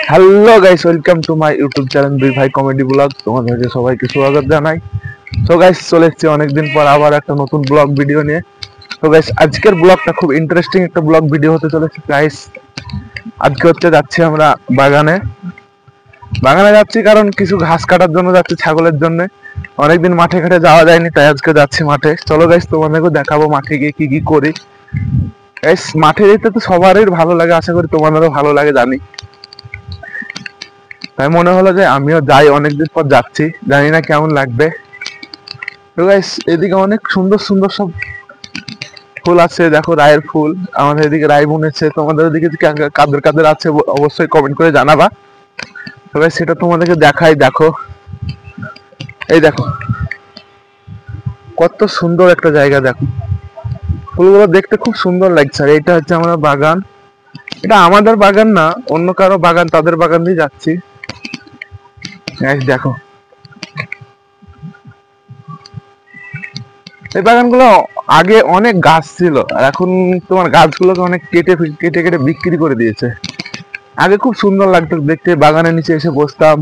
Hello guys, welcome to my YouTube channel দুই ভাই comedy blog. তোমাদেরকে সবাইকে স্বাগত জানাই। সো গাইস, চলে এসেছি অনেকদিন পর আবার একটা নতুন ব্লগ ভিডিও নিয়ে। তো গাইস, আজকের ব্লগটা খুব ইন্টারেস্টিং একটা ব্লগ ভিডিও হতে চলেছে গাইস। আজকে যাচ্ছি আমরা বাগানে। বাগানে যাচ্ছি কারণ কিছু ঘাস কাটার জন্য যাচ্ছি ছাগলের জন্য। অনেকদিন মাঠে ঘাটে যাওয়া যায়নি, তাই আজকে যাচ্ছি মাঠে। চলো গাইস, তোমাদেরকে দেখাবো মাঠে গিয়ে কি কি করি। গাইস, মাঠে যেতে তো সবারই ভালো লাগে, আশা করি তোমাদেরও ভালো লাগে জানি। তাই মনে হলো যে আমিও যাই, অনেকদিন পর যাচ্ছি, জানি না কেমন লাগবে। তো গাইস, এদিকে অনেক সুন্দর সুন্দর সব ফুল আছে, দেখো রায়ের ফুল। আমাদের এদিকে রায় বুনেছে, তোমাদের ওদিকে কাদের কাদের আছে অবশ্যই কমেন্ট করে জানাবা। তো গাইস, সেটা তোমাদেরকে দেখাই। দেখো, এই দেখো কত সুন্দর একটা জায়গা। দেখো ফুলগুলো দেখতে খুব সুন্দর লাগছে। আর এটা হচ্ছে আমাদের বাগান। এটা আমাদের বাগান না, অন্য কারো বাগান, তাদের বাগান দিয়ে যাচ্ছি। দেখো এই বাগানগুলো আগে অনেক গাছ ছিল, আর এখন তোমার গাছগুলোকে অনেক কেটে কেটে কেটে বিক্রি করে দিয়েছে। আগে খুব সুন্দর লাগতো দেখতে, বাগানের নিচে এসে বসতাম,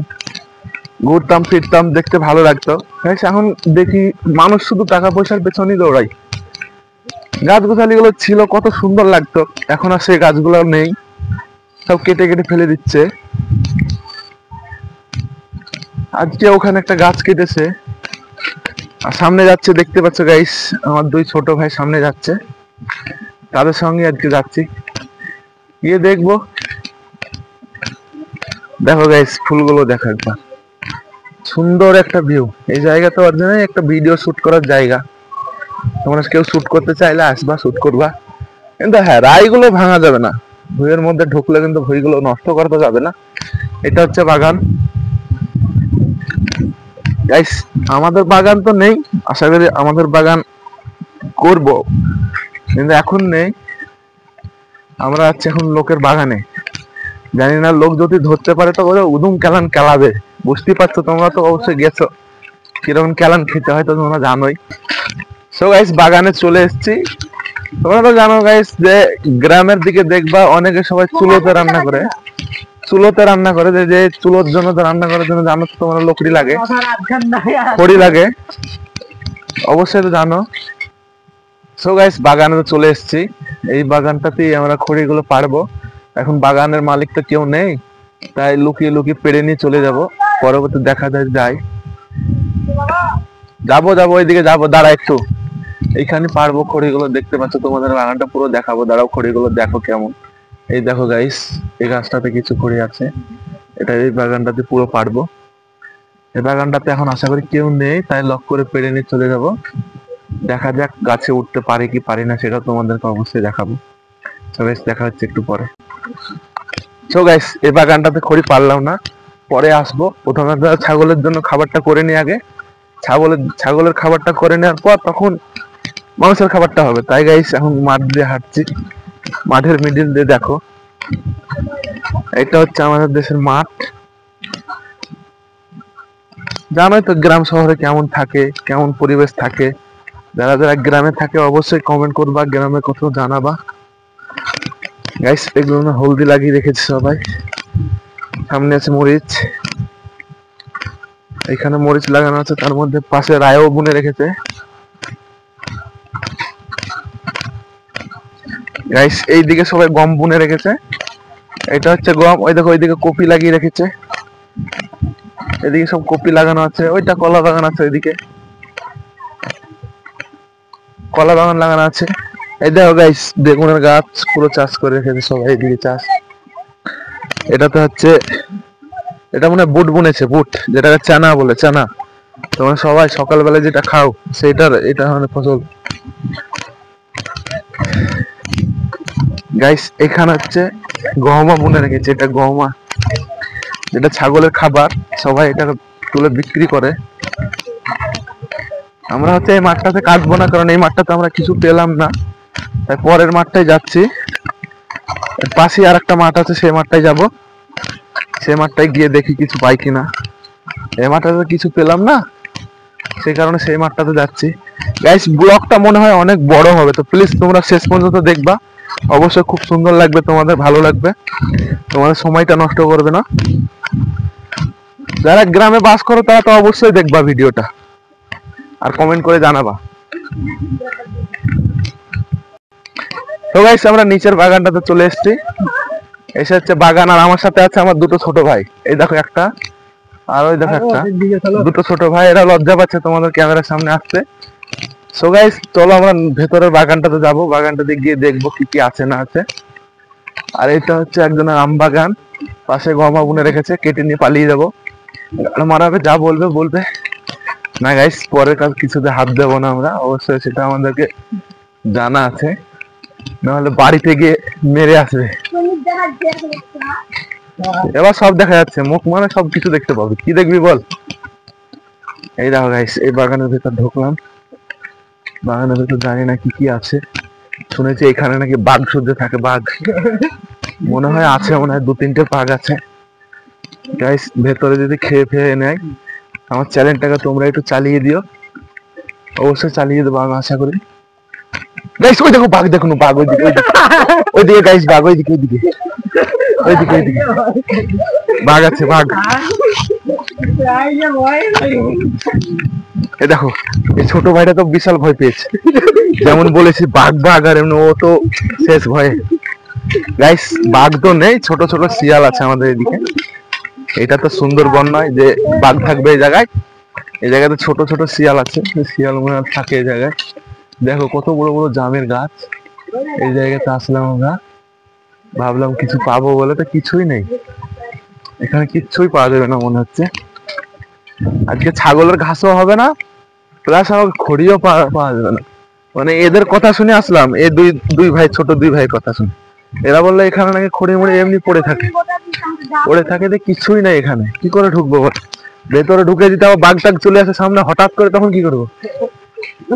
ঘুরতাম ফিরতাম, দেখতে ভালো লাগতো। এখন দেখি মানুষ শুধু টাকা পয়সার পেছনেই দৌড়ায়। গাছগুছালি গুলো ছিল, কত সুন্দর লাগতো, এখন আর সেই গাছগুলো নেই, সব কেটে কেটে ফেলে দিচ্ছে। আজকে ওখানে একটা গাছ কেটেছে, আর সামনে যাচ্ছে, দেখতে পাচ্ছ গাইস, আমার দুই ছোট ভাই সামনে যাচ্ছে, তাদের সঙ্গে আজকে যাচ্ছি, গিয়ে দেখবো। দেখো গাইস, ফুলগুলো দেখো একবার, সুন্দর একটা ভিউ। এই জায়গাটা অরিজিনালি একটা ভিডিও শুট করার জায়গা। তোমরা কেউ শুট করতে চাইলে আসবা, শুট করবা। কিন্তু হ্যাঁ, রাইগুলো ভাঙা যাবে না, ভুঁইয়ের মধ্যে ঢুকলে কিন্তু ভুঁইগুলো নষ্ট করা যাবে না। এটা হচ্ছে বাগান গাইস। আমাদের বাগান তো নেই, আশা করি আমাদের বাগান করব, কিন্তু এখন নেই। আমরা আছি এখন লোকের বাগানে। জানি না লোক যদি ধরতে পারে তো ওরা উদুম কেলান কেলাবে। বুঝতেই পারছো, তোমরা তো অবশ্যই গেছো, কিরকম কেলান খেতে হয় তো তোমরা জানোই। সো গাইস, বাগানে চলে এসেছি। তোমরা তো জানো গাইস যে গ্রামের দিকে দেখবা অনেকে সবাই চুলোতে রান্না করে। চুলোতে রান্না করে, যে চুলোর জন্য তো রান্না করার জন্য জানো তো তোমরা লকড়ি লাগে, খড়ি লাগে, অবশ্যই তো জানো। সো গাইস, বাগানে তো চলে এসেছি। এই বাগানটাতেই আমরা খড়িগুলো পারবো। এখন বাগানের মালিক তো কেউ নেই, তাই লুকিয়ে লুকিয়ে পেড়ে নিয়ে চলে যাব। পরবর্তী দেখা যায় যাই, যাবো যাবো ওইদিকে যাবো। দাঁড়া একটু, এইখানে পারবো খড়িগুলো। দেখতে পাচ্ছ, তোমাদের বাগানটা পুরো দেখাবো। দাঁড়াও, খড়িগুলো দেখো কেমন। এই দেখো গাইস, এই গাছটাতে কিছু খড়ি আছে, এটা এই বাগানটাতে পুরো পারবো। এই বাগানটাতে এখন আশা করি কেউ নেই, তাই লক করে পেড়ে নিয়ে চলে যাব। দেখা যাক গাছে উঠতে পারি কি পারি না, সেটা তোমাদেরকে অবশ্যই দেখাবো। সো গাইস, দেখা হচ্ছে একটু পরে। সো গাইস, এই বাগানটাতে খড়ি পারলাম না, পরে আসবো। প্রথমে ছাগলের জন্য খাবারটা করে নিই আগে। ছাগলের খাবারটা করে নেওয়ার পর তখন মানুষের খাবারটা হবে। তাই গাইস, এখন মাঠ দিয়ে হাঁটছি, মাঠের মিডিল দিয়ে। দেখো, এটা হচ্ছে আমাদের দেশের মাঠ। জানোই তো গ্রাম শহরে কেমন থাকে, কেমন পরিবেশ থাকে। যারা যারা গ্রামে থাকে অবশ্যই কমেন্ট করবা, গ্রামে কোথাও জানাবা। গাইস, এগুলো হলদি লাগিয়ে রেখেছে সবাই। সামনে আছে মরিচ, এখানে মরিচ লাগানো আছে, তার মধ্যে পাশে রায়ও বুনে রেখেছে। গাইস, এইদিকে সবাই গম বুনে রেখেছে, এটা হচ্ছে গম। ওই দেখো, ওইদিকে কপি লাগিয়ে রেখেছে, এদিকে সব কপি লাগানো আছে। ওইটা কলা বাগান আছে, ওইদিকে কলা বাগান লাগানো আছে। এই দেখো গাইস, বেগুনের গাছ পুরো চাষ করে রেখেছে সবাই, এদিকে চাষ। এটাতে হচ্ছে, এটা মনে হয় বুট বুনেছে, বুট, যেটাকে চানা বলে, চানা। তোমরা সবাই সকালবেলা যেটা খাও সেটার এটা মানে ফসল। গাইস, এখানে হচ্ছে গহমা বুনে রেখেছে, এটা গহমা, যেটা ছাগলের খাবার। সবাই এটা তুলে বিক্রি করে। আমরা হচ্ছে এই মাঠটাতে কাটবো না, কারণ এই মাঠটাতে আমরা কিছু পেলাম না, তাই পরের মাঠটাই যাচ্ছি। পাশে আর একটা মাঠ আছে, সেই মাঠটাই যাব। সেই মাঠটায় গিয়ে দেখি কিছু পাই কিনা। এই মাঠটাতে কিছু পেলাম না, সেই কারণে সেই মাঠটাতে যাচ্ছি। গাইস, ব্লগটা মনে হয় অনেক বড় হবে, তো প্লিজ তোমরা শেষ পর্যন্ত দেখবা। অবশ্যই খুব সুন্দর লাগবে, তোমাদের ভালো লাগবে, তোমাদের সময়টা নষ্ট করবে না। যারা গ্রামে বাস করো তারা তো অবশ্যই দেখবা ভিডিওটা আর কমেন্ট করে জানাবা। তো গাইস আমরা নিচের বাগানটাতে চলে এসেছি। এসে হচ্ছে বাগান, আর আমার সাথে আছে আমার দুটো ছোট ভাই। এই দেখো একটা, আর ওই দেখো একটা, দুটো ছোট ভাই। এরা লজ্জা পাচ্ছে তোমাদের ক্যামেরার সামনে আসতে। সো গাইস চলো আমরা ভেতরের বাগানটাতে যাবো, বাগানটাতে গিয়ে দেখবো কি কি আছে না আছে। আর এটা হচ্ছে একজনের আম বাগান, পাশে গমা বুনে রেখেছে, কেটে নিয়ে পালিয়ে যাবো। মারাবে যা বলবে বলবে না গাইস, পরের কাজ কিছুতে হাত দেবো না আমরা, অবশ্যই সেটা আমাদেরকে জানা আছে, নাহলে বাড়িতে গিয়ে মেরে আসবে। এবার সব দেখা যাচ্ছে, মুখ মানে সব কিছু দেখতে পাবি, কি দেখবি বল। এই দেখো গাইস এই বাগানের ভেতর ঢুকলাম। বাগানের ভেতর জানি না কি কি আছে, শুনেছি এখানে নাকি বাঘ সহ্য থাকে, বাঘ মনে হয় আছে, মনে হয় 2-3টে বাঘ আছে। গাইস ভেতরে যদি খেয়ে ফেয়ে নেয় আমার চ্যানেলটাকে তোমরা একটু চালিয়ে দিও, অবশ্যই চালিয়ে দেবো আমি আশা করি। গাইস ওই দেখো বাঘ, দেখুন বাঘ ওইদিকে, ওইদিকে গাইস বাঘ, ওইদিকে ওইদিকে ওইদিকে ওইদিকে বাঘ আছে, বাঘ। এই দেখো এই ছোট ভাইটা তো বিশাল ভয় পেয়েছে, যেমন বলেছি বাঘ বাঘ, আর এমনি ও তো শেষ ভয়ে। গাইস বাঘ তো নেই, ছোট ছোট শিয়াল আছে আমাদের এদিকে। এটা তো সুন্দরবন নয় যে বাঘ থাকবে এই জায়গায়, এই জায়গাতে ছোট ছোট শিয়াল আছে, শিয়াল মনে হয় থাকে এই জায়গায়। দেখো কত বড় বড় জামের গাছ। এই জায়গাতে আসলাম আমরা, ভাবলাম কিছু পাবো বলে, তো কিছুই নেই এখানে, কিচ্ছুই পাওয়া যাবে না মনে হচ্ছে। আজকে ছাগলের ঘাসও হবে না, প্লাস আমার খড়িও পাওয়া যাবে না। মানে এদের কথা শুনে আসলাম, এই দুই ভাই, ছোট দুই ভাই কথা শুনে। এরা বললো এখানে নাকি খড়ি মুড়ি এমনি পড়ে থাকে, পড়ে থাকে, যে কিছুই নাই এখানে, কি করে ঢুকবো বল। ভেতরে ঢুকে দিতে আবার বাঘ টাঘ চলে আসে সামনে হঠাৎ করে, তখন কি করবো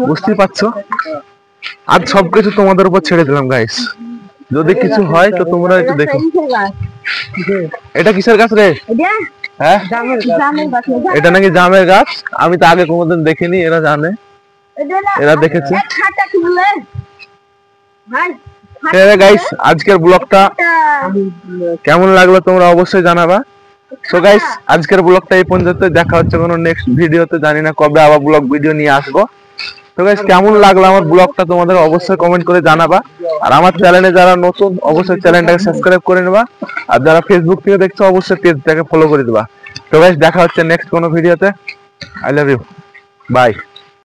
বুঝতেই পারছো। আজ সবকিছু তোমাদের উপর ছেড়ে দিলাম গাইস, যদি কিছু হয় তো তোমরা একটু দেখো। এটা কিসের গাছ রে? হ্যাঁ এটা নাকি জামের গাছ, আমি তো আগে কোনোদিন দেখিনি, এরা জানে, এরা দেখেছে। গাইস আজকের ব্লগটা কেমন লাগলো তোমরা অবশ্যই জানাবা। সো গাইস আজকের ব্লগটা এই পর্যন্ত, দেখা হচ্ছে কোনো নেক্সট ভিডিওতে, জানি না কবে আবার ব্লগ ভিডিও নিয়ে আসবো। তো গাইস কেমন লাগলো আমার ব্লগটা তোমাদের অবশ্যই কমেন্ট করে জানাবা। আর আমার চ্যানেলে যারা নতুন অবশ্যই চ্যানেলটাকে সাবস্ক্রাইব করে নেবা, আর যারা ফেসবুক থেকে দেখছো অবশ্যই পেজটাকে ফলো করে দেবা। তো গাইস দেখা হচ্ছে নেক্সট কোনো ভিডিওতে। I love you, by.